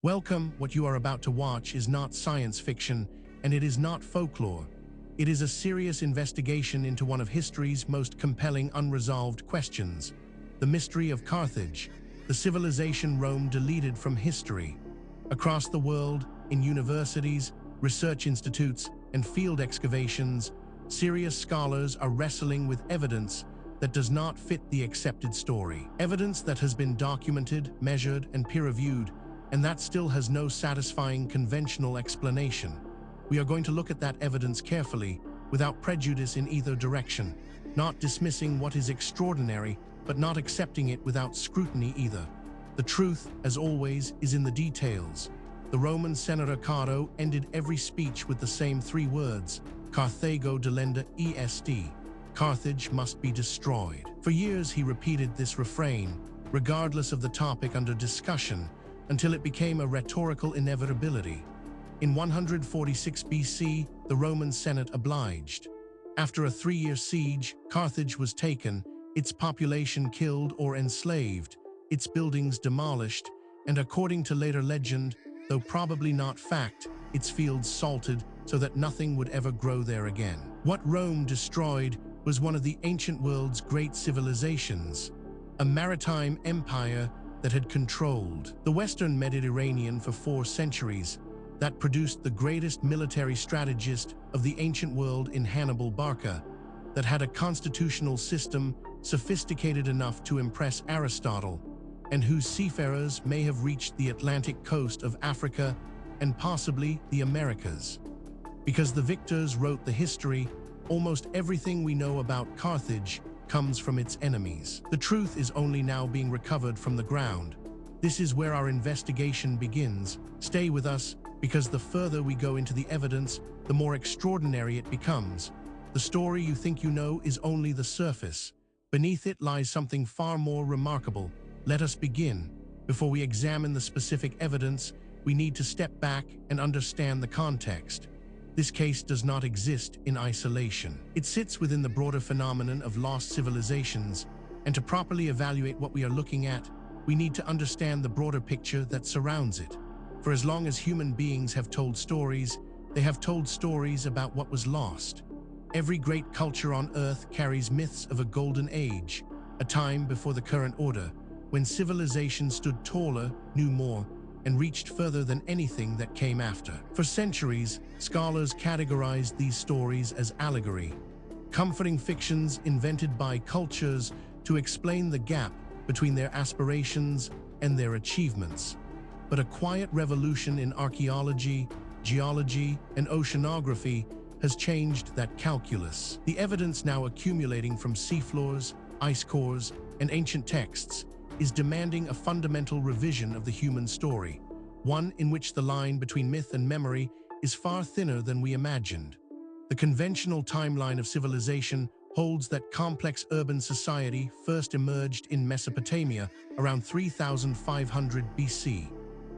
Welcome. What you are about to watch is not science fiction, and it is not folklore. It is a serious investigation into one of history's most compelling unresolved questions, the mystery of Carthage, the civilization Rome deleted from history. Across the world, in universities, research institutes, and field excavations, serious scholars are wrestling with evidence that does not fit the accepted story. Evidence that has been documented, measured, and peer-reviewed, and that still has no satisfying conventional explanation. We are going to look at that evidence carefully, without prejudice in either direction, not dismissing what is extraordinary, but not accepting it without scrutiny either. The truth, as always, is in the details. The Roman senator Cato ended every speech with the same three words: Carthago delenda est. Carthage must be destroyed. For years he repeated this refrain, regardless of the topic under discussion, until it became a rhetorical inevitability. In 146 BC, the Roman Senate obliged. After a 3-year siege, Carthage was taken, its population killed or enslaved, its buildings demolished, and according to later legend, though probably not fact, its fields salted so that nothing would ever grow there again. What Rome destroyed was one of the ancient world's great civilizations, a maritime empire that had controlled the Western Mediterranean for 4 centuries, that produced the greatest military strategist of the ancient world in Hannibal Barca, that had a constitutional system sophisticated enough to impress Aristotle, and whose seafarers may have reached the Atlantic coast of Africa and possibly the Americas. Because the victors wrote the history, almost everything we know about Carthage comes from its enemies. The truth is only now being recovered from the ground. This is where our investigation begins. Stay with us, because the further we go into the evidence, the more extraordinary it becomes. The story you think you know is only the surface. Beneath it lies something far more remarkable. Let us begin. Before we examine the specific evidence, we need to step back and understand the context. This case does not exist in isolation. It sits within the broader phenomenon of lost civilizations, and to properly evaluate what we are looking at, we need to understand the broader picture that surrounds it. For as long as human beings have told stories, they have told stories about what was lost. Every great culture on Earth carries myths of a golden age, a time before the current order, when civilization stood taller, knew more, and reached further than anything that came after. For centuries, scholars categorized these stories as allegory, comforting fictions invented by cultures to explain the gap between their aspirations and their achievements. But a quiet revolution in archaeology, geology, and oceanography has changed that calculus. The evidence now accumulating from seafloors, ice cores, and ancient texts is demanding a fundamental revision of the human story, one in which the line between myth and memory is far thinner than we imagined. The conventional timeline of civilization holds that complex urban society first emerged in Mesopotamia around 3500 BC.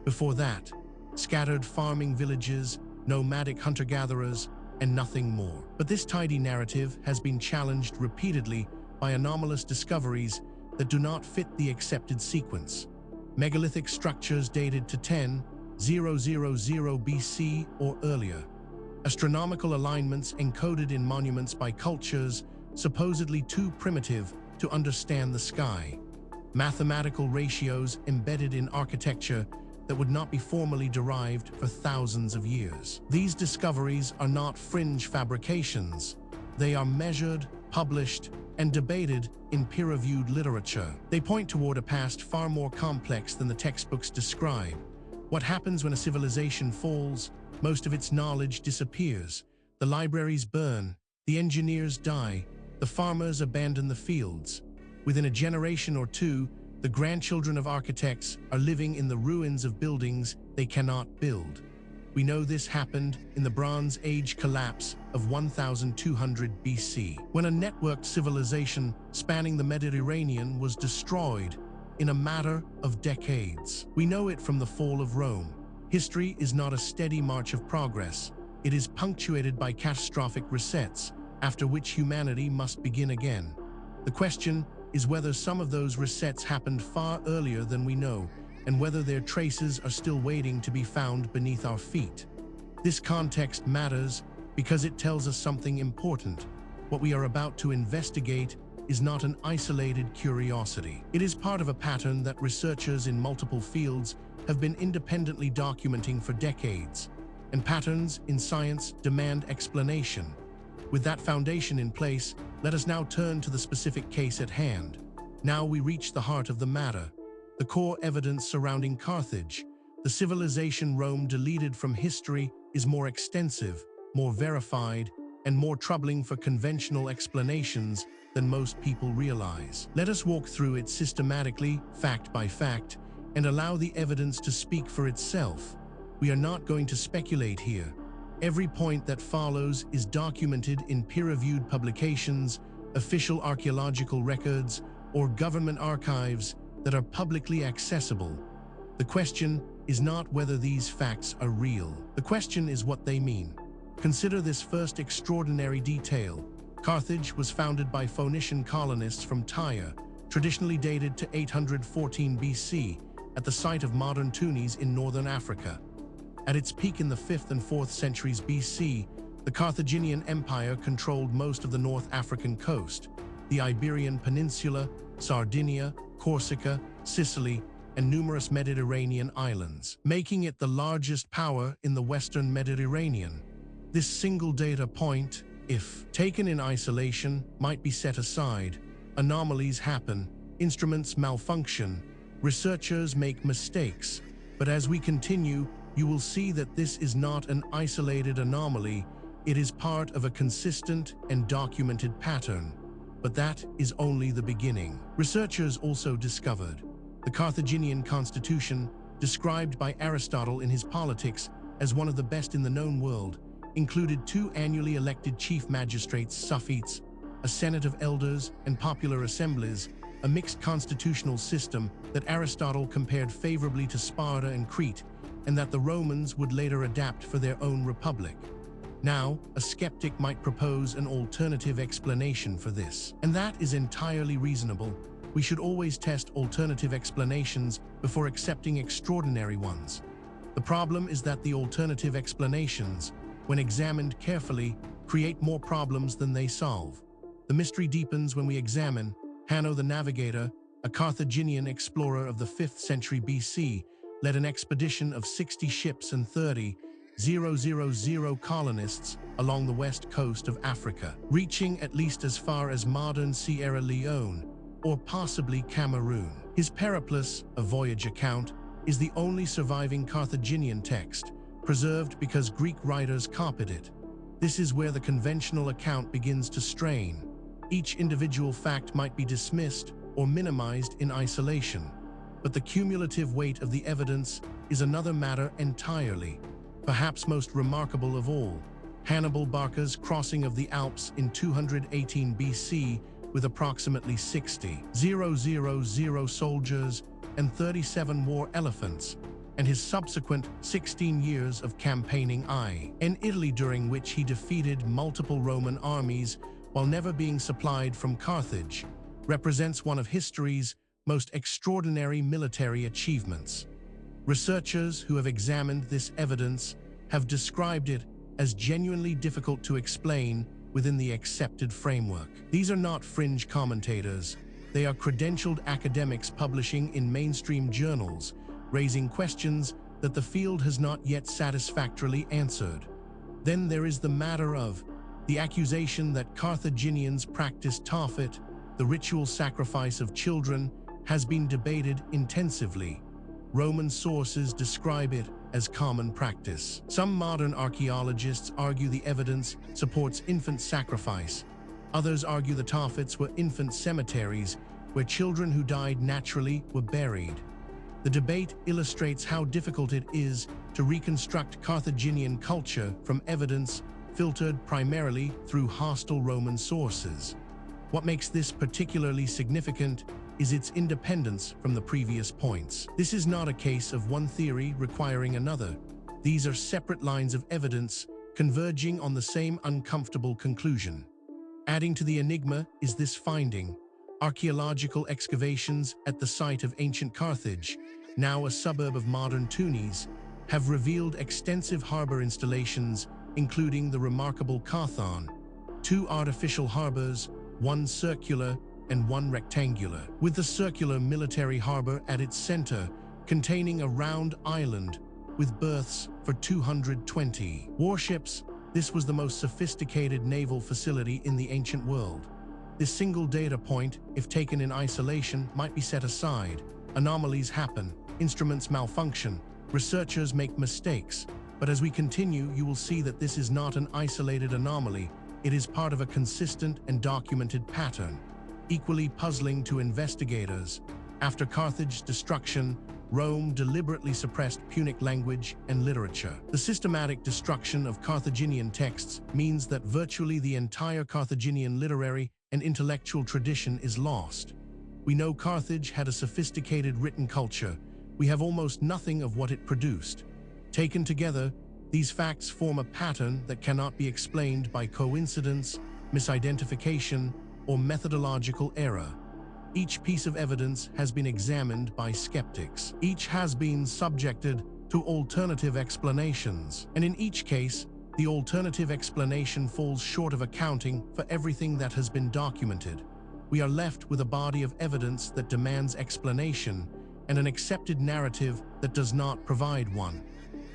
Before that, scattered farming villages, nomadic hunter-gatherers, and nothing more. But this tidy narrative has been challenged repeatedly by anomalous discoveries that do not fit the accepted sequence. Megalithic structures dated to 10,000 BC or earlier. Astronomical alignments encoded in monuments by cultures supposedly too primitive to understand the sky. Mathematical ratios embedded in architecture that would not be formally derived for thousands of years. These discoveries are not fringe fabrications. They are measured, published, and debated in peer-reviewed literature. They point toward a past far more complex than the textbooks describe. What happens when a civilization falls? Most of its knowledge disappears. The libraries burn, the engineers die, the farmers abandon the fields. Within a generation or two, the grandchildren of architects are living in the ruins of buildings they cannot build. We know this happened in the Bronze Age collapse of 1200 BC, when a networked civilization spanning the Mediterranean was destroyed in a matter of decades. We know it from the fall of Rome. History is not a steady march of progress. It is punctuated by catastrophic resets, after which humanity must begin again. The question is whether some of those resets happened far earlier than we know, and whether their traces are still waiting to be found beneath our feet. This context matters because it tells us something important. What we are about to investigate is not an isolated curiosity. It is part of a pattern that researchers in multiple fields have been independently documenting for decades, and patterns in science demand explanation. With that foundation in place, let us now turn to the specific case at hand. Now we reach the heart of the matter, the core evidence surrounding Carthage. The civilization Rome deleted from history is more extensive, more verified, and more troubling for conventional explanations than most people realize. Let us walk through it systematically, fact by fact, and allow the evidence to speak for itself. We are not going to speculate here. Every point that follows is documented in peer-reviewed publications, official archaeological records, or government archives that are publicly accessible. The question is not whether these facts are real. The question is what they mean. Consider this first extraordinary detail. Carthage was founded by Phoenician colonists from Tyre, traditionally dated to 814 BC, at the site of modern Tunis in northern Africa. At its peak in the 5th and 4th centuries BC, the Carthaginian Empire controlled most of the North African coast, the Iberian Peninsula, Sardinia, Corsica, Sicily, and numerous Mediterranean islands, making it the largest power in the Western Mediterranean. This single data point, if taken in isolation, might be set aside. Anomalies happen, instruments malfunction, researchers make mistakes, but as we continue, you will see that this is not an isolated anomaly. It is part of a consistent and documented pattern. But that is only the beginning. Researchers also discovered the Carthaginian constitution, described by Aristotle in his Politics as one of the best in the known world, included 2 annually elected chief magistrates, suffetes, a senate of elders, and popular assemblies, a mixed constitutional system that Aristotle compared favorably to Sparta and Crete, and that the Romans would later adapt for their own republic. Now, a skeptic might propose an alternative explanation for this, and that is entirely reasonable. We should always test alternative explanations before accepting extraordinary ones. The problem is that the alternative explanations, when examined carefully, create more problems than they solve. The mystery deepens when we examine Hanno the Navigator, a Carthaginian explorer of the 5th century BC, led an expedition of 60 ships and 30,000 colonists along the west coast of Africa, reaching at least as far as modern Sierra Leone, or possibly Cameroon. His periplus, a voyage account, is the only surviving Carthaginian text, preserved because Greek writers copied it. This is where the conventional account begins to strain. Each individual fact might be dismissed or minimized in isolation, but the cumulative weight of the evidence is another matter entirely. Perhaps most remarkable of all, Hannibal Barca's crossing of the Alps in 218 BC with approximately 60,000 soldiers and 37 war elephants, and his subsequent 16 years of campaigning in Italy, during which he defeated multiple Roman armies while never being supplied from Carthage, represents one of history's most extraordinary military achievements. Researchers who have examined this evidence have described it as genuinely difficult to explain within the accepted framework. These are not fringe commentators. They are credentialed academics publishing in mainstream journals, raising questions that the field has not yet satisfactorily answered. Then there is the matter of the accusation that Carthaginians practiced Tophet, the ritual sacrifice of children, has been debated intensively. Roman sources describe it as common practice. Some modern archaeologists argue the evidence supports infant sacrifice. Others argue the Tophets were infant cemeteries where children who died naturally were buried. The debate illustrates how difficult it is to reconstruct Carthaginian culture from evidence filtered primarily through hostile Roman sources. What makes this particularly significant is its independence from the previous points. This is not a case of one theory requiring another. These are separate lines of evidence converging on the same uncomfortable conclusion. Adding to the enigma is this finding: archaeological excavations at the site of ancient Carthage now a suburb of modern Tunis, have revealed extensive harbor installations, including the remarkable Carthage, two artificial harbors, one circular and one rectangular, with the circular military harbor at its center, containing a round island with berths for 220 warships. This was the most sophisticated naval facility in the ancient world. This single data point, if taken in isolation, might be set aside. Anomalies happen, instruments malfunction, researchers make mistakes. But as we continue, you will see that this is not an isolated anomaly. It is part of a consistent and documented pattern. Equally puzzling to investigators, after Carthage's destruction, Rome deliberately suppressed Punic language and literature. The systematic destruction of Carthaginian texts means that virtually the entire Carthaginian literary and intellectual tradition is lost. We know Carthage had a sophisticated written culture. We have almost nothing of what it produced. Taken together, these facts form a pattern that cannot be explained by coincidence, misidentification, or methodological error. Each piece of evidence has been examined by skeptics. Each has been subjected to alternative explanations. And in each case, the alternative explanation falls short of accounting for everything that has been documented. We are left with a body of evidence that demands explanation and an accepted narrative that does not provide one.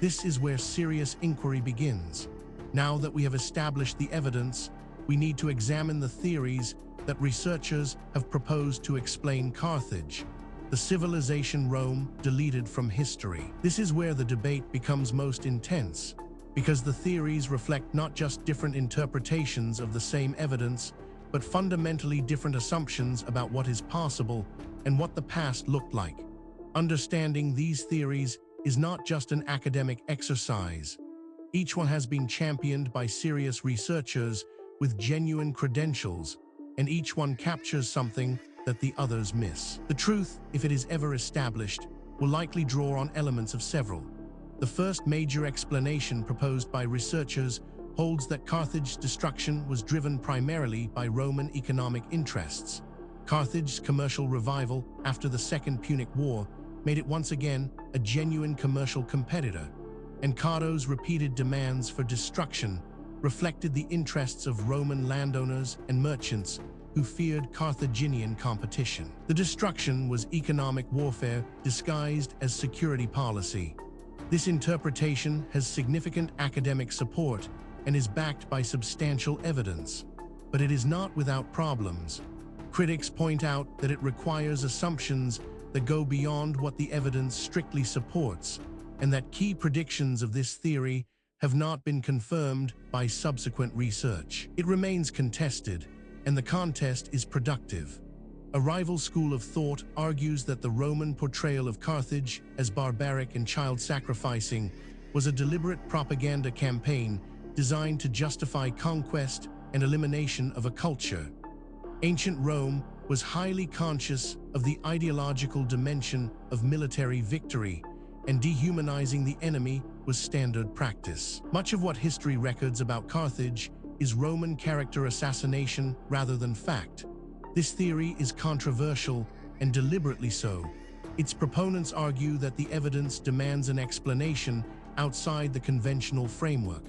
This is where serious inquiry begins. Now that we have established the evidence, we need to examine the theories that researchers have proposed to explain Carthage, the civilization Rome deleted from history. This is where the debate becomes most intense, because the theories reflect not just different interpretations of the same evidence, but fundamentally different assumptions about what is possible and what the past looked like. Understanding these theories is not just an academic exercise. Each one has been championed by serious researchers with genuine credentials, and each one captures something that the others miss. The truth, if it is ever established, will likely draw on elements of several. The first major explanation proposed by researchers holds that Carthage's destruction was driven primarily by Roman economic interests. Carthage's commercial revival after the Second Punic War made it once again a genuine commercial competitor, and Cato's repeated demands for destruction reflected the interests of Roman landowners and merchants who feared Carthaginian competition. The destruction was economic warfare disguised as security policy. This interpretation has significant academic support and is backed by substantial evidence, but it is not without problems. Critics point out that it requires assumptions that go beyond what the evidence strictly supports, and that key predictions of this theory have not been confirmed by subsequent research. It remains contested, and the contest is productive. A rival school of thought argues that the Roman portrayal of Carthage as barbaric and child-sacrificing was a deliberate propaganda campaign designed to justify conquest and elimination of a culture. Ancient Rome was highly conscious of the ideological dimension of military victory, and dehumanizing the enemy was standard practice. Much of what history records about Carthage is Roman character assassination rather than fact. This theory is controversial, and deliberately so. Its proponents argue that the evidence demands an explanation outside the conventional framework.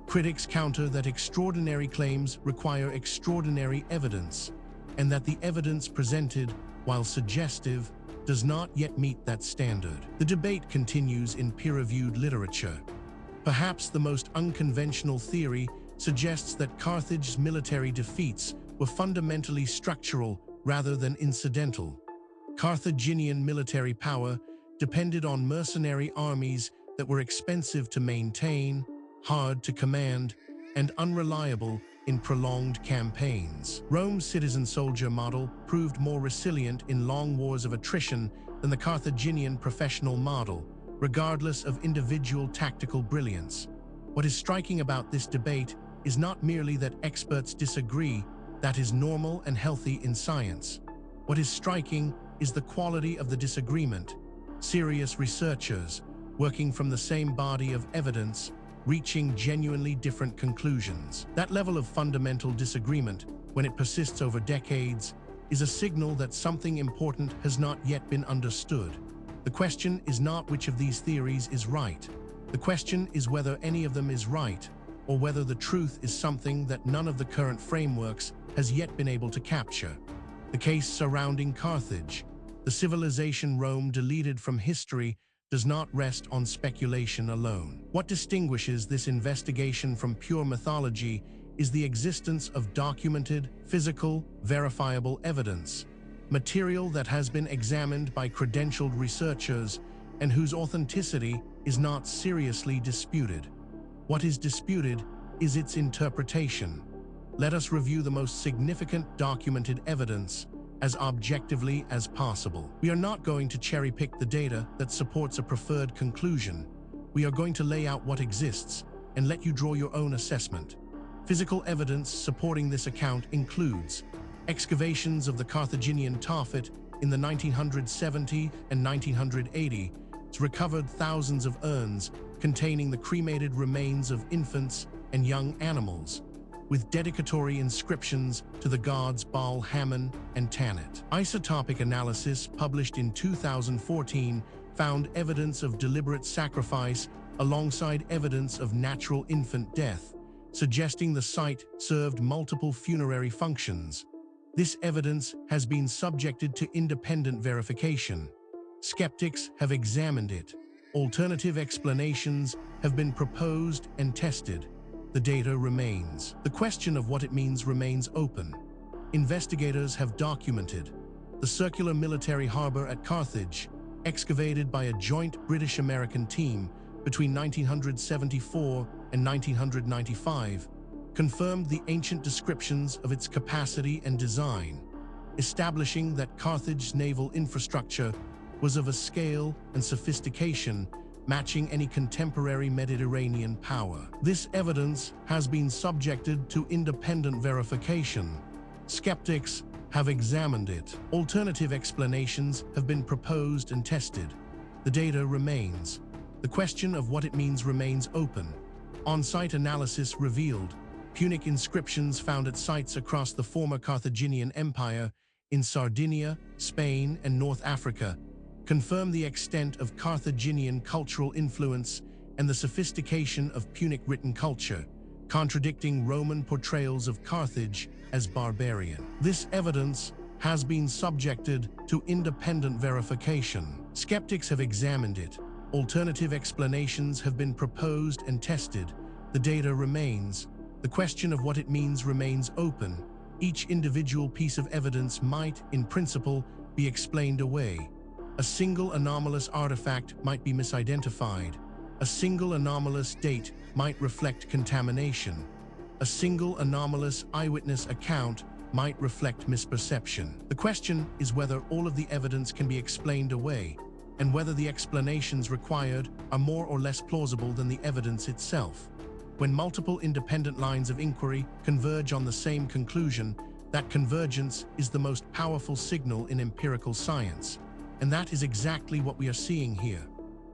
Critics counter that extraordinary claims require extraordinary evidence, and that the evidence presented, while suggestive, does not yet meet that standard. The debate continues in peer-reviewed literature. Perhaps the most unconventional theory suggests that Carthage's military defeats were fundamentally structural rather than incidental. Carthaginian military power depended on mercenary armies that were expensive to maintain, hard to command, and unreliable in prolonged campaigns. Rome's citizen-soldier model proved more resilient in long wars of attrition than the Carthaginian professional model, regardless of individual tactical brilliance. What is striking about this debate is not merely that experts disagree. That is normal and healthy in science. What is striking is the quality of the disagreement. Serious researchers, working from the same body of evidence, reaching genuinely different conclusions. That level of fundamental disagreement, when it persists over decades, is a signal that something important has not yet been understood. The question is not which of these theories is right. The question is whether any of them is right, or whether the truth is something that none of the current frameworks has yet been able to capture. The case surrounding Carthage, the civilization Rome deleted from history, does not rest on speculation alone. What distinguishes this investigation from pure mythology is the existence of documented, physical, verifiable evidence, material that has been examined by credentialed researchers and whose authenticity is not seriously disputed. What is disputed is its interpretation. Let us review the most significant documented evidence as objectively as possible. We are not going to cherry-pick the data that supports a preferred conclusion. We are going to lay out what exists and let you draw your own assessment. Physical evidence supporting this account includes excavations of the Carthaginian Tophet in the 1970 and 1980 recovered thousands of urns containing the cremated remains of infants and young animals, with dedicatory inscriptions to the gods Baal, Hammon, and Tanit. Isotopic analysis published in 2014 found evidence of deliberate sacrifice alongside evidence of natural infant death, suggesting the site served multiple funerary functions. This evidence has been subjected to independent verification. Skeptics have examined it. Alternative explanations have been proposed and tested. The data remains. The question of what it means remains open. Investigators have documented the circular military harbor at Carthage, excavated by a joint British-American team between 1974 and 1995, confirmed the ancient descriptions of its capacity and design, establishing that Carthage's naval infrastructure was of a scale and sophistication matching any contemporary Mediterranean power. This evidence has been subjected to independent verification. Skeptics have examined it. Alternative explanations have been proposed and tested. The data remains. The question of what it means remains open. On-site analysis revealed Punic inscriptions found at sites across the former Carthaginian Empire in Sardinia, Spain, and North Africa confirm the extent of Carthaginian cultural influence and the sophistication of Punic written culture, contradicting Roman portrayals of Carthage as barbarian. This evidence has been subjected to independent verification. Skeptics have examined it. Alternative explanations have been proposed and tested. The data remains. The question of what it means remains open. Each individual piece of evidence might, in principle, be explained away. A single anomalous artifact might be misidentified. A single anomalous date might reflect contamination. A single anomalous eyewitness account might reflect misperception. The question is whether all of the evidence can be explained away, and whether the explanations required are more or less plausible than the evidence itself. When multiple independent lines of inquiry converge on the same conclusion, that convergence is the most powerful signal in empirical science. And that is exactly what we are seeing here.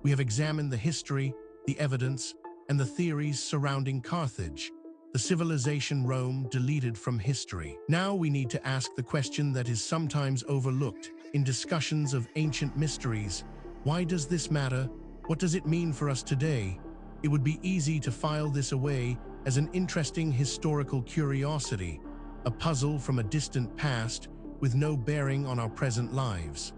We have examined the history, the evidence, and the theories surrounding Carthage, the civilization Rome deleted from history. Now we need to ask the question that is sometimes overlooked in discussions of ancient mysteries. Why does this matter? What does it mean for us today? It would be easy to file this away as an interesting historical curiosity, a puzzle from a distant past with no bearing on our present lives.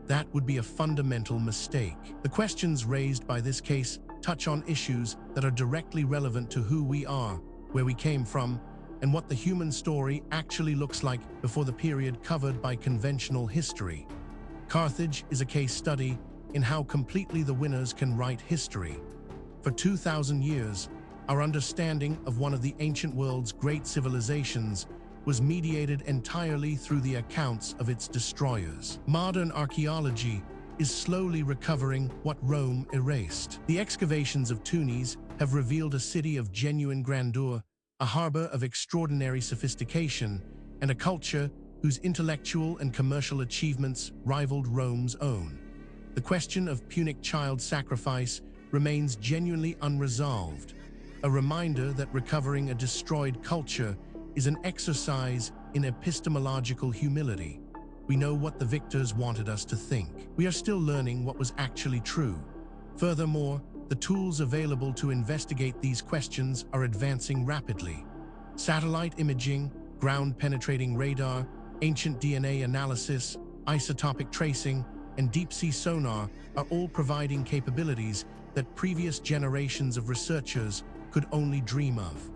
That would be a fundamental mistake. The questions raised by this case touch on issues that are directly relevant to who we are, where we came from, and what the human story actually looks like before the period covered by conventional history. Carthage is a case study in how completely the winners can write history. For 2,000 years, our understanding of one of the ancient world's great civilizations was mediated entirely through the accounts of its destroyers. Modern archaeology is slowly recovering what Rome erased. The excavations of Tunis have revealed a city of genuine grandeur, a harbor of extraordinary sophistication, and a culture whose intellectual and commercial achievements rivaled Rome's own. The question of Punic child sacrifice remains genuinely unresolved, a reminder that recovering a destroyed culture is an exercise in epistemological humility. We know what the victors wanted us to think. We are still learning what was actually true. Furthermore, the tools available to investigate these questions are advancing rapidly. Satellite imaging, ground-penetrating radar, ancient DNA analysis, isotopic tracing, and deep-sea sonar are all providing capabilities that previous generations of researchers could only dream of.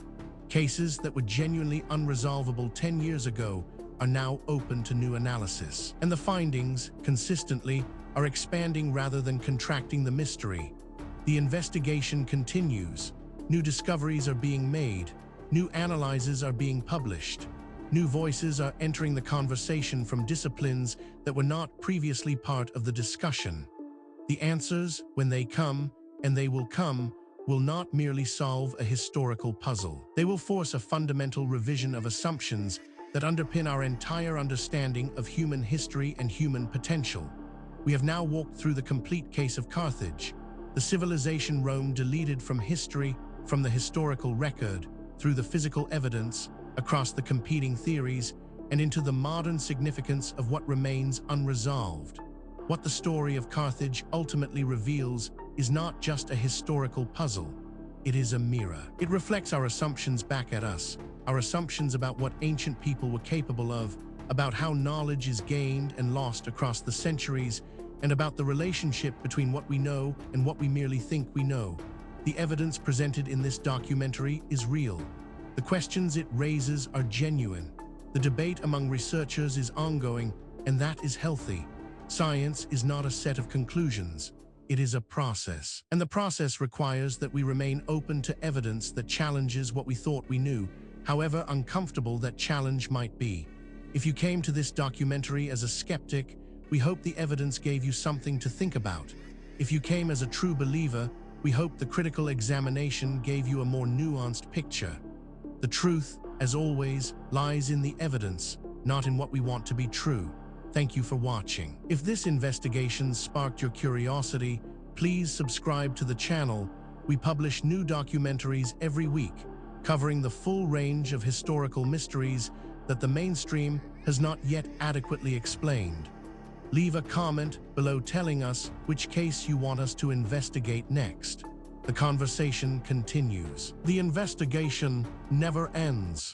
Cases that were genuinely unresolvable 10 years ago are now open to new analysis. And the findings, consistently, are expanding rather than contracting the mystery. The investigation continues. New discoveries are being made. New analyses are being published. New voices are entering the conversation from disciplines that were not previously part of the discussion. The answers, when they come, and they will come, will not merely solve a historical puzzle. They will force a fundamental revision of assumptions that underpin our entire understanding of human history and human potential. We have now walked through the complete case of Carthage, the civilization Rome deleted from history, from the historical record, through the physical evidence, across the competing theories, and into the modern significance of what remains unresolved. What the story of Carthage ultimately reveals is not just a historical puzzle. It is a mirror. It reflects our assumptions back at us, our assumptions about what ancient people were capable of, about how knowledge is gained and lost across the centuries, and about the relationship between what we know and what we merely think we know. The evidence presented in this documentary is real. The questions it raises are genuine. The debate among researchers is ongoing, and that is healthy. Science is not a set of conclusions. It is a process. And the process requires that we remain open to evidence that challenges what we thought we knew, however uncomfortable that challenge might be. If you came to this documentary as a skeptic, we hope the evidence gave you something to think about. If you came as a true believer, we hope the critical examination gave you a more nuanced picture. The truth, as always, lies in the evidence, not in what we want to be true. Thank you for watching. If this investigation sparked your curiosity, please subscribe to the channel. We publish new documentaries every week, covering the full range of historical mysteries that the mainstream has not yet adequately explained. Leave a comment below telling us which case you want us to investigate next. The conversation continues. The investigation never ends.